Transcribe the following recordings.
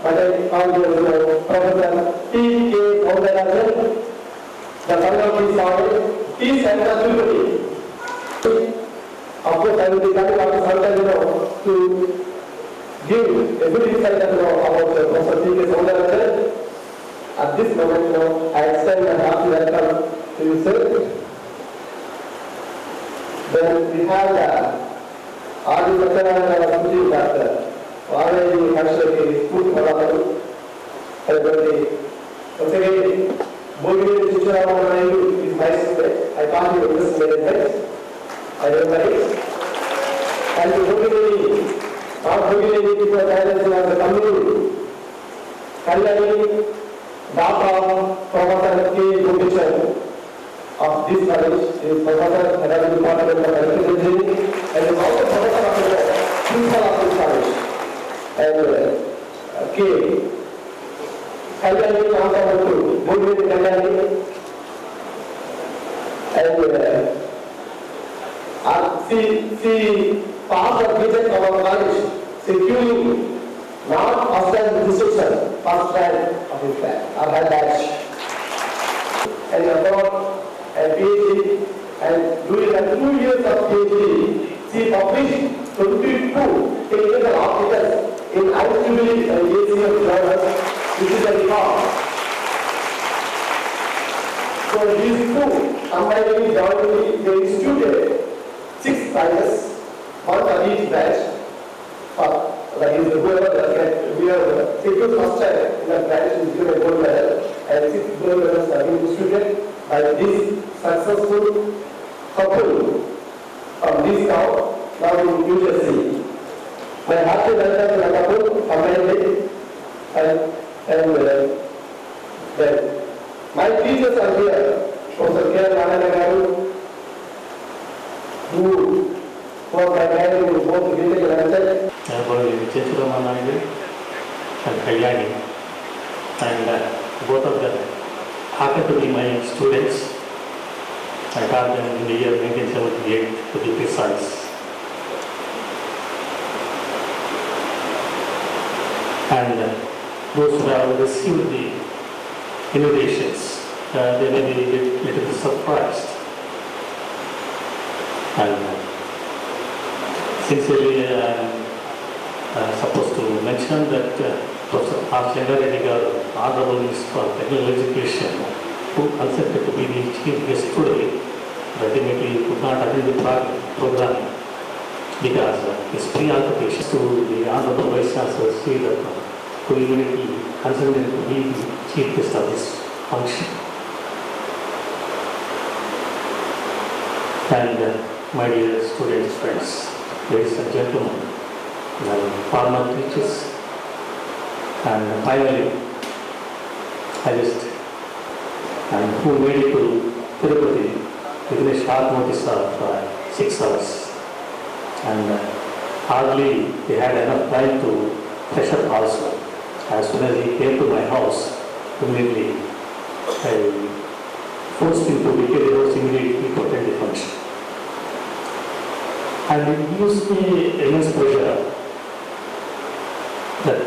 but I found Professor T. K. Saundarajan, the son of his father, T. Santa Tirupati. Of course, I will be coming after some time, to give a good insight about Professor T. K. Saundarajan. At this moment, I extend my hearty welcome to you, sir. Then we have the Adi Satyanarayana Suji Doctor, already actually put Malakaru, everybody. Once again, Bogineni teacher is my sister. I can't do this management. I remember it. And the Bogineni, not Bogineni because I was the community. Kalyani, Data, Professor K. Bogineni of this college is Professor Head of the Department of Electrical Engineering and is also Professor of the Principal of this college. And K. Kalyani Kantamatu, Bogineni Kalyani, and she passed the vision of our college, securing not first time distinction, first time of his class, or her batch. And abroad, and PhD, and during the 2 years of PhD, she published 22 technical articles in IEEE and ACM journals, which is a record. So these two combining jointly, they instituted 6 prizes, one for each batch. That is whoever we have secured first time in the batch is given a gold medal, and 6 gold medals have been distributed by this successful couple from this town, now in New Jersey. My hearty welcome to the couple, commented, and my teachers are here, Professor K. Narayana, who was my guide in both village and outside. And Kalyani, and both of them happened to be my students. I got them in the year 1978 to be precise. And those who have received the invitations, they may be a little surprised. And sincerely, I am supposed to mention that Professor R. Chengaredigar, Honorable Minister for Technical Education, who consented to be the chief guest today, ultimately could not attend the program because his preoccupation to the Honorable Vice Chancellor Sri Dr. who immediately consented to be the chief guest of this function. And my dear students, friends, ladies and gentlemen, former teachers, and finally, I just, and who made it to Tirupati within a short notice of 6 hours. And hardly they had enough time to fresh up also. As soon as he came to my house, immediately I forced him to vacate the house immediately to attend the function. And it gives me immense pleasure that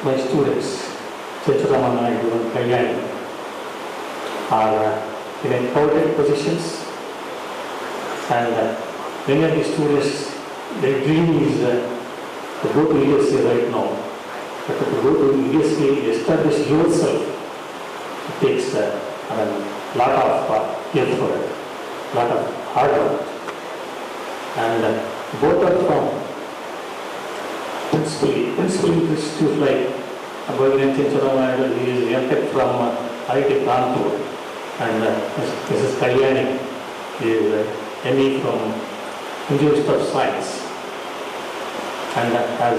my students, Checharamana and Kalyani, are in important positions, and many of the students, their dream is to go to USA right now. But to go to USA, establish yourself, it takes a lot of effort, a lot of hard work. And both are from principal institute like Bogineni Chengaredigar, he is M.Tech from IIT Kanpur, and Mrs. Kalyani is ME from Institute of Science. And as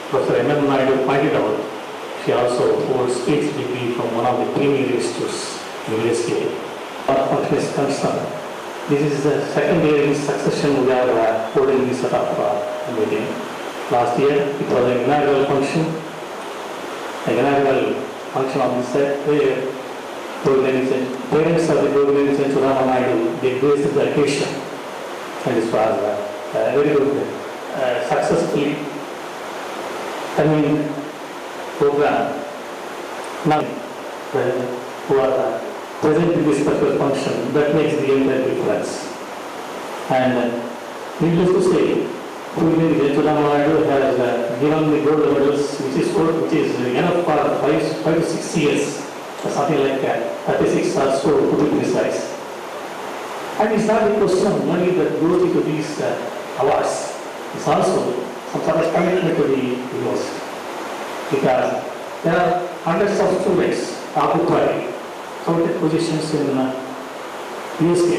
Professor M.M. Naidu pointed out, she also holds PhD degree from one of the premier institutes in USA. Our function is concerned. This is the second year in succession we are holding this sort of meeting. Last year it was an inaugural function on this side where parents of the Bogineni Chengaredigar, they graced the occasion, and this was very good, successfully coming program. Now, who are present in this particular function, that makes the entire difference. And needless to say, Bogineni has given the gold medals, which is enough for 5 to 6 years, or something like that, 36 or so to be precise. And it's not a question of money that goes into these awards. It's also some sort of commitment to the university. Because there are hundreds of students occupying coveted positions in USK.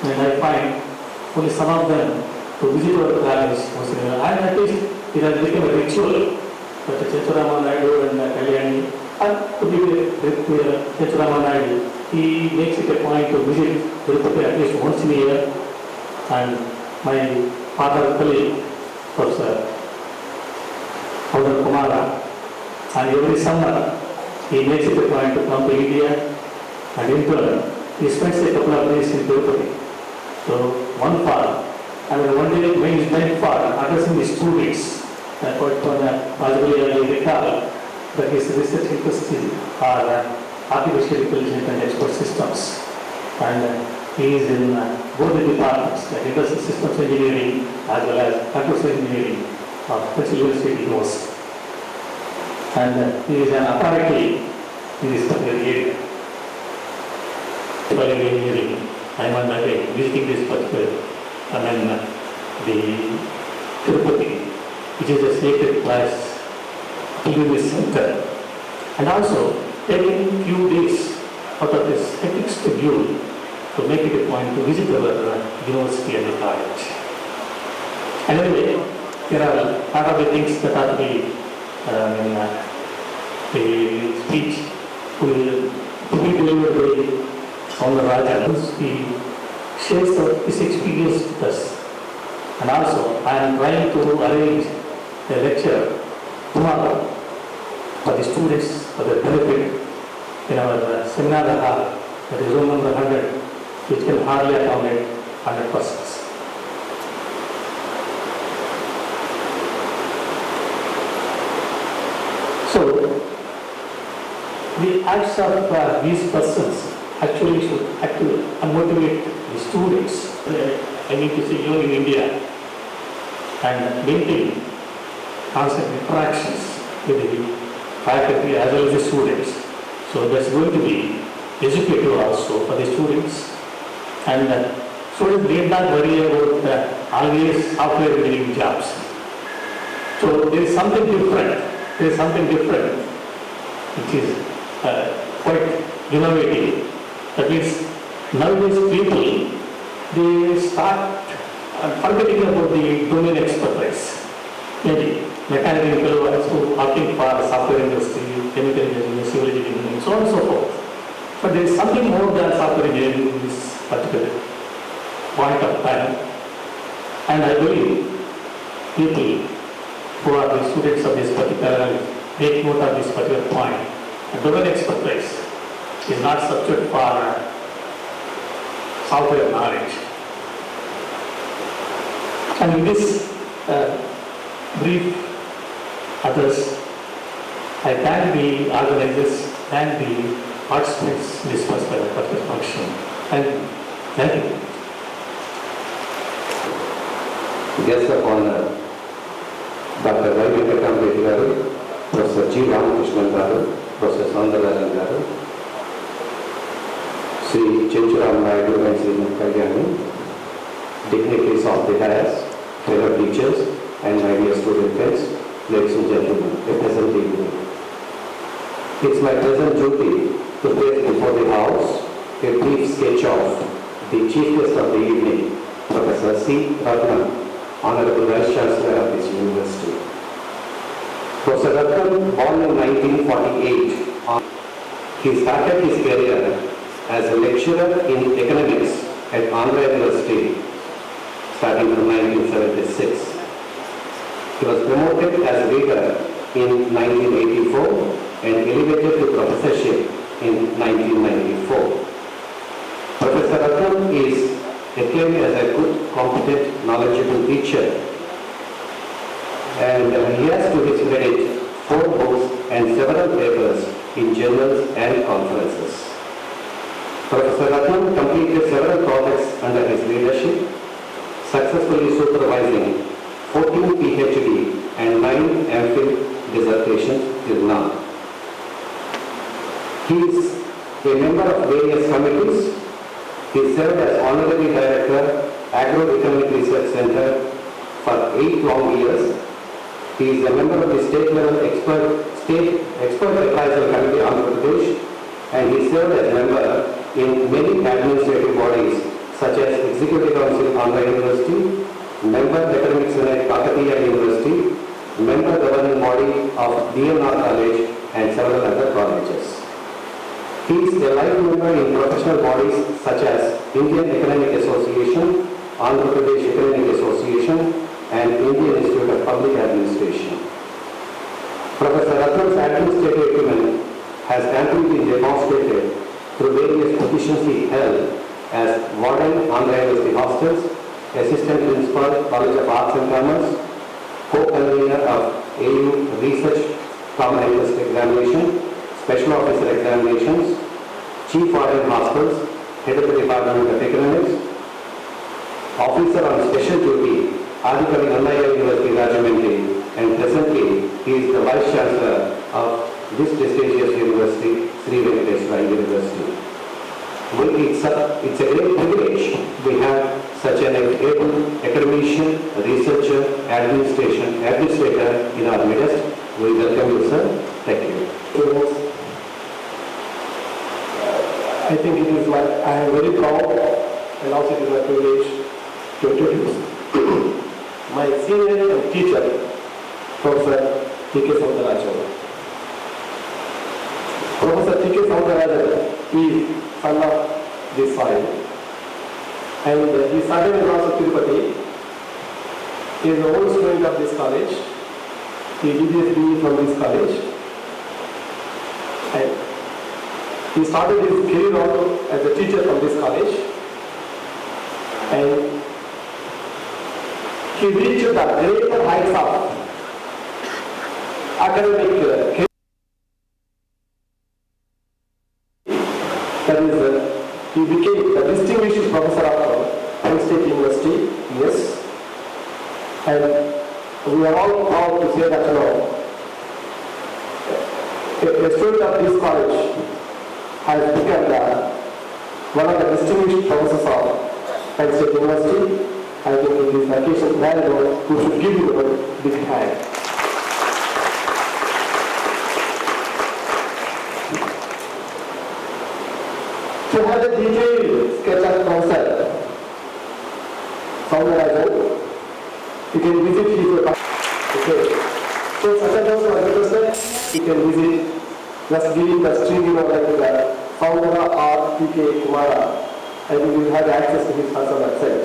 And I find only some of them to visit our college once in a while. And at least it has become a ritual. But Chechurama Naidu and Kalyani, and to be with Chechurama Naidu, he makes it a point to visit Tirupati at least once in a year. And my father colleague, Professor Kumara, and every summer he makes it a point to come to India, and in turn he spends a couple of days in Tirupati. So one day when is meant for addressing the students, possibly I recall that his research interests are artificial intelligence and expert systems. And he is in both the departments, like industrial systems engineering as well as computer engineering of Kochi University University. And he is an authority in this particular area. Engineering, I am visiting this particular, the Tirupati, which is a sacred place, pilgrimage center, and also taking few days out of this hectic schedule to make it a point to visit our university and the college. And anyway, there are a lot of the things that are to be the speech to be delivered by Founder Rajan. He shares his experience with us. And also, I am trying to arrange a lecture tomorrow for the students for their benefit in our seminar hall, that is room number 100, which can hardly accommodate 100 persons. So, the acts of these persons actually should motivate the students. I need to say, in India, and maintain constant interactions with the faculty as well as the students. So that's going to be educative also for the students. And students need not worry about always software engineering jobs. So there is something different. There is something different which is quite innovative. That means nowadays people, they start forgetting about the domain expertise. Maybe mechanical engineers who are opting for software industry, chemical engineering, civil engineering, so on and so forth. But there is something more than software engineering in this particular point of time. And I believe people who are the students of this particular take note of this particular point. The domain expertise is not substitute for software knowledge. And in this brief address, I thank the organizers, thank the participants in this particular function. Thank you. Guest of honor, Dr. Y. Venkatambedi garu, Professor G. Ramakrishnan garu, Professor Soundarajan garu, Sri Chenchuram Naidu and Sri Kalyani, dignitaries of the dais, fellow teachers, and my dear student friends, ladies and gentlemen, a pleasant evening. It's my pleasant duty to place before the House a brief sketch of the Chief Guest of the evening, Professor C. Ratnam, Honorable Vice Chancellor of this University. Professor Ratnam, born in 1948, he started his career as a lecturer in economics at Andhra University, starting from 1976. He was promoted as a reader in 1984 and elevated to professorship in 1994. Professor Ratnam is acclaimed as a good, competent, knowledgeable teacher, and he has to his credit 4 books and several papers in journals and conferences. Professor Ratnam completed several projects under his leadership, successfully supervising 14 PhD and 9 MPhil dissertations till now. He is a member of various committees. He served as Honorary Director, Agroeconomic Research Center for 8 long years. He is a member of the State Expert Appraisal Committee on Andhra Pradesh, and he served as member in many administrative bodies such as Executive Council Andhra University, member Academic Senate Kakatiya University, member governing body of DNR College, and several other colleges. He is a life member in professional bodies such as Indian Economic Association, Andhra Pradesh Economic Association, and Indian Institute of Public Administration. Professor Ratnam's administrative acumen has amply been demonstrated through various positions he held as Warden, Andhra University Hostels, Assistant Principal, College of Arts and Commerce, Co-Convener of AU Research Common Entrance Examination, Special Officer Examinations, Chief Warden Hostels, Head of the Department of Economics, Officer on Special Duty, Adhikari Nannaya University, Rajahmundry, and presently he is the Vice Chancellor of this prestigious university, Sri Venkateswara University. It's a great privilege we have such an able academician, researcher, administrator in our midst. We welcome you, sir. Thank you. I think I am very proud and also it is my privilege to introduce my senior and teacher, Professor T.K. Soundarajan. Professor T.K. Soundarajan is son of this soil, and he started in also Tirupati. He is the old student of this college. He did his BE from this college, and he started his career also as a teacher from this college, and he reached the greater heights of academic career. That is, he became the distinguished professor of Penn State University, yes, and we are all proud to say that, a student of this college has become one of the distinguished professors of Penn State University. I think it is occasion where we should give you a big hand. To have a detailed sketch of Professor Soundarajan, you can visit his okay. So such a person, you can visit, just giving the string, like Soundara or T.K. Kumara, and you will have access to his personal website.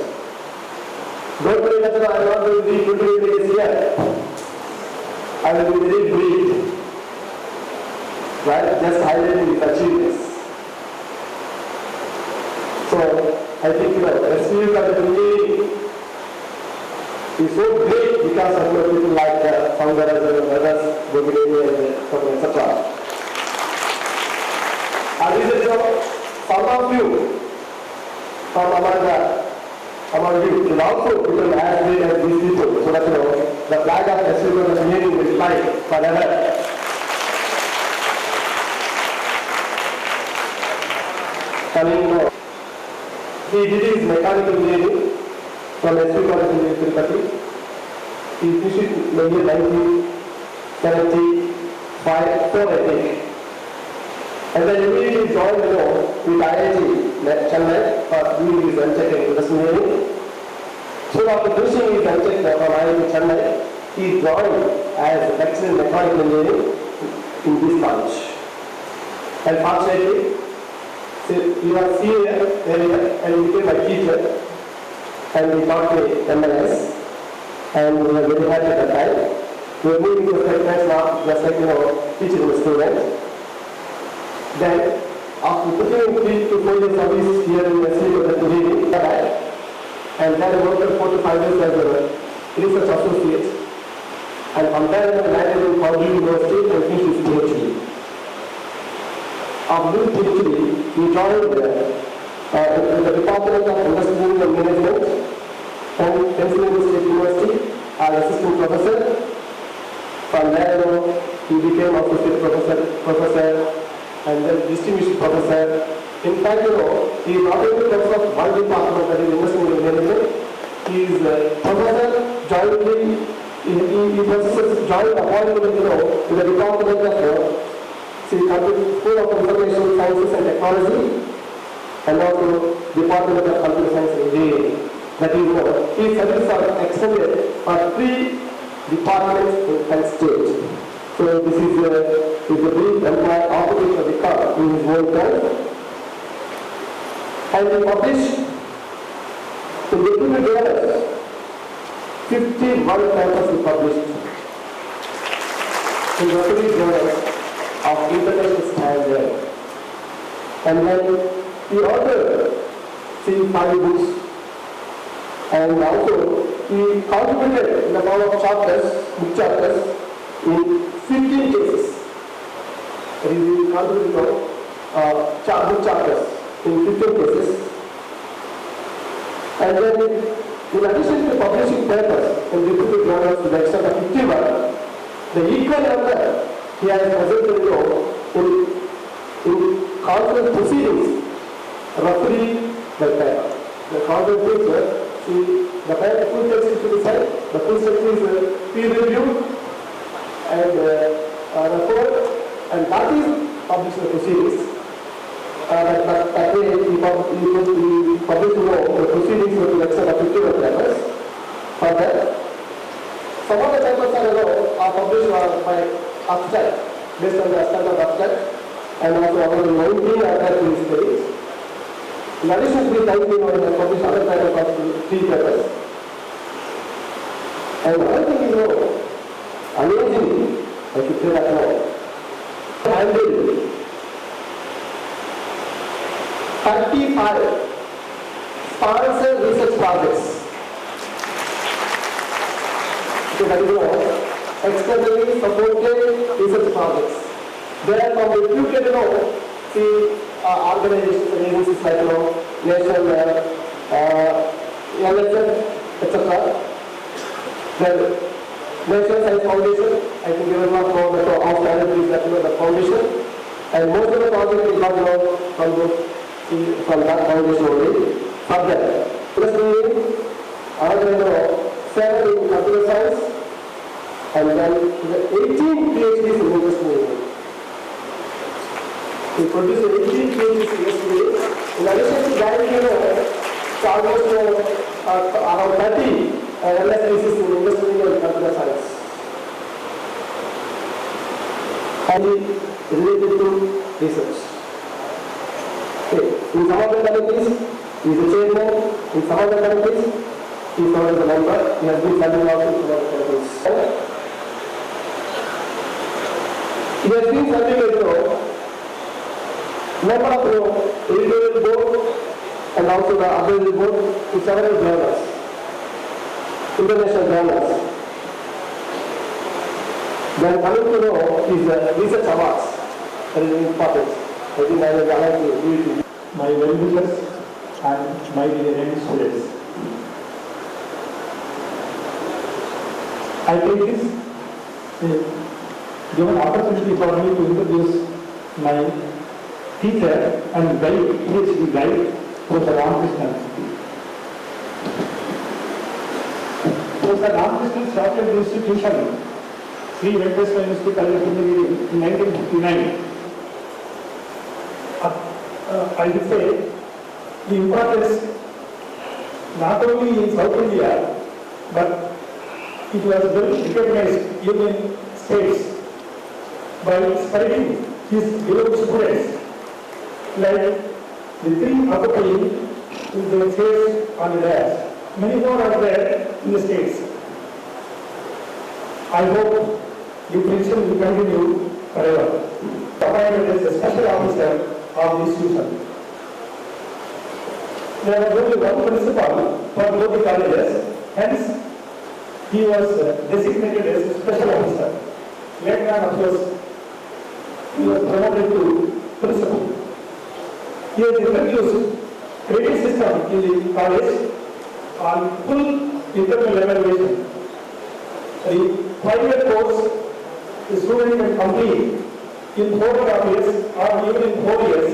Don't worry that I am not going to be 28 days here. I will be very brief, right? Just highlighting his achievements. So, I think SVUCE is so great because of people like Soundarajan and others, Bogineni and etc. And this is some of you from among you can also become as great as these people, so that the flag of SVUCE will fly forever. Coming he did his mechanical engineering from SVUCE Tirupati. He finished in the year 1975, I think. And then immediately joined with IIT Chennai for doing his MTech in engineering. So after finishing his MTech from IIT Chennai, he joined as lecturer in mechanical engineering in this college. And fortunately, he was senior and he became my teacher, and he taught me MLS, and we were very happy at that time. We were moving to friends now, just like teaching the students. Then, after putting 3 to 4 years service here in SVUCE, and then I worked for 4 to 5 years as a research associate, and from there I landed in Part2 University and finished his PhD. of New History, he joined the Department of Industrial and Management and Pennsylvania State University as assistant professor. From there, he became associate professor and then distinguished professor. In fact, he is not only professor of one department, that is Industrial and Management. He is professor jointly. He possesses joint appointment, to the Department of School of Information Sciences and Technology, and also Department of Computer Science and Engineering. That is, his services are extended for 3 departments in Penn State. So this is a brief employee operator of the car in his own time. And he published in the different journals. 51 papers he published in the journals of international standard. And then he authored 5 books, and also he contributed in the form of book chapters in 15 cases. That is, he contributed book chapters in 15 cases. And then, in addition to publishing papers in reputed journals to the extent of 51, the equal number he has presented in conference proceedings, roughly the paper. The conference paper, the paper full text is to the side, the full text is peer review and report, and that is published in the proceedings. That way, he published the proceedings to the extent of 51 papers. Further, some of the papers are published by abstract, based on the standard abstract, and also about 19 other studies. In addition to the 19, he has published other types of 3 papers. And one thing is, amazing, I should say that now, handled 35 sponsored research projects. So that is externally supported research projects. They are from reputed, organizations and agencies like, National, LSF, etc. The National Science Foundation, I think you will not know that how standard is that, the foundation. And most of the projects is not from that foundation only. Further, another 7 in computer science, and then 18 PhDs in industry. He produced 18 PhDs in industry. In addition to that, almost around 30 LSPCs in industry and computer science. And related to research. Okay. In some of the committees, he is the chairman. In some of the committees, he is a member. He has been serving also in some of the committees. He has been serving as member of editorial board and also the advisory board in several journals, international journals. Then coming to know is research awards. That is important. I think I will like to do it. My well-wishers and my dear students. I take this given opportunity for me to introduce my teacher and guide, PhD guide, Professor Ramakrishnan. Professor Ramakrishnan started the institution, Sri Venkateswara University College of Engineering, in 1959. I would say the importance not only in South India, but it was well recognized even in states by spreading his beloved students, like the 3 occupying in the chairs on the dais. Many more are there in the states. I hope the tradition will continue forever. Appointed as a special officer of the institution. There was only one principal for both the colleges, hence he was designated as a special officer. Later on, of course, he was promoted to principal. He has introduced credit system in the college on full internal evaluation. The 5-year course the student can complete in 4.5 years or even in 4 years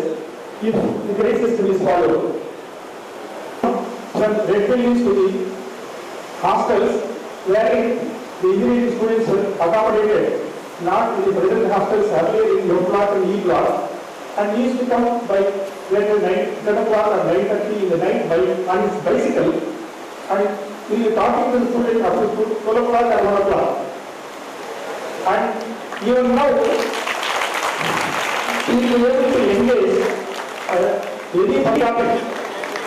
if the credit system is followed. From red buildings to the hostels where the engineering students were accommodated, not in the present hostels earlier in low block and E block, and he used to come by later 10 o'clock or 9:30 in the night on his bicycle, and he was talking to the student after 12 o'clock or 1 o'clock. And even now, he is able to engage any topic,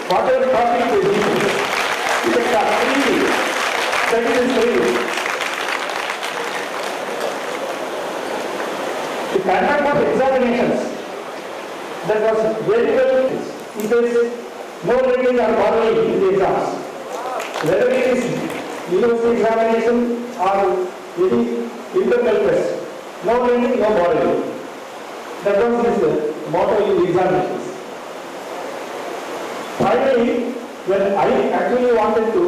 whatever topic is he can talk freely, study and freely. The conduct of examinations, that was very well, he says, no lending or borrowing in the exams. Whether it is university examination or any internal test, no lending, no borrowing. That was his motto in the examinations. Finally, when I actually wanted to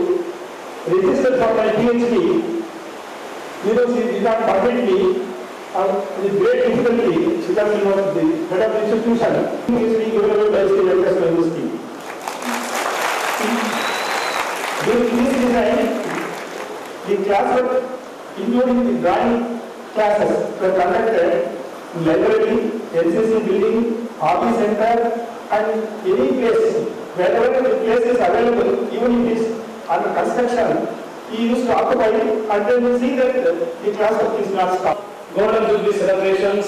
register for my PhD, university did not permit me with great difficulty because the head of the institution is being developed by the University. During this design, the classwork, including the drawing classes, were conducted in library, NCC building, hobby center, and any place, wherever the place is available, even if it is under construction, he used to occupy and then see that the classwork is not stopped. Golden Jubilee celebrations,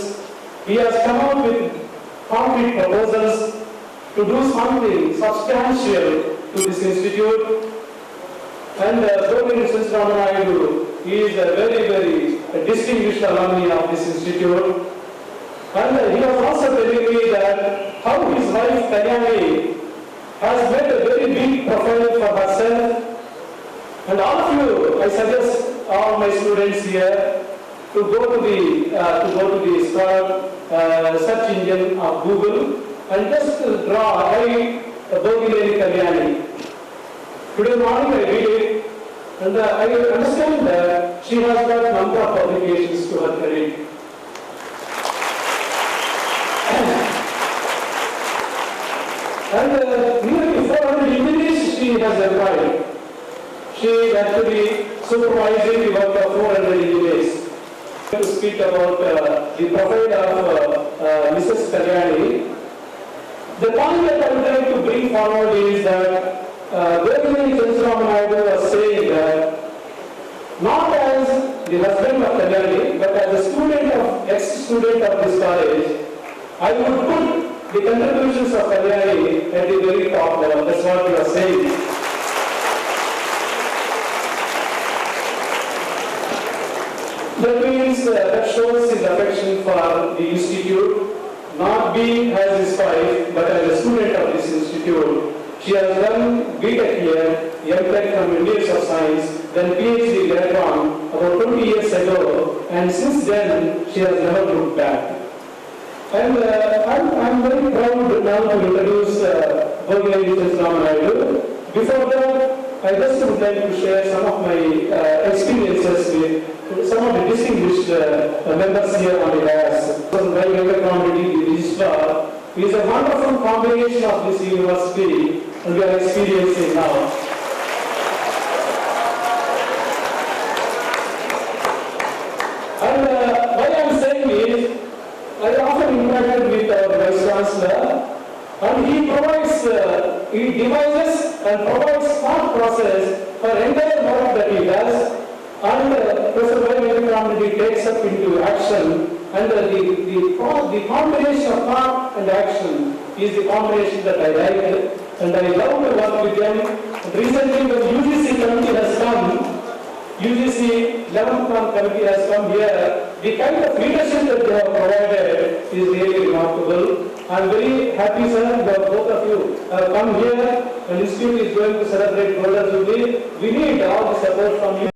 he has come out with concrete proposals to do something substantial to this institute. And Bogineni, he is a very distinguished alumni of this institute. And he was also telling me that how his wife Kalyani has made a very big profile for herself. And all of you, I suggest all my students here to go to the search engine of Google and just draw Bogineni Kalyani. Today morning I read it and I understand that she has got a number of publications to her credit. And nearly 400 engineers she has employed. She is actually supervising the work of 400 engineers. To speak about the profile of Mrs. Kalyani, the point that I would like to bring forward is that Bogineni was saying that not as the husband of Kalyani, but as a student of ex-student of this college, I would put the contributions of Kalyani at the very top level. That's what he was saying. That means that shows his affection for the institute, not being as his wife, but as a student of this institute. She has done BTech here, MTech from Indians of Science, then PhD later on, about 20 years ago, and since then, she has never looked back. And I'm very proud now to introduce Bogineni. Before that, I just would like to share some of my experiences with some of the distinguished members here on the dais. My the registrar, is a wonderful combination of this university and we are experiencing now. And why I am saying is, I often interacted with our Vice Chancellor, and he provides, he devises and provides smart process for entire work that he does, and Professor Bogineni takes up into action, and the combination of thought and action is the combination that I like, and I love to work with them. And recently when UGC committee has come, UGC 11th month committee has come here, the kind of leadership that they have provided is really remarkable. I am very happy, sir, that both of you have come here and the institute is going to celebrate Golden Jubilee. We need all the support from you.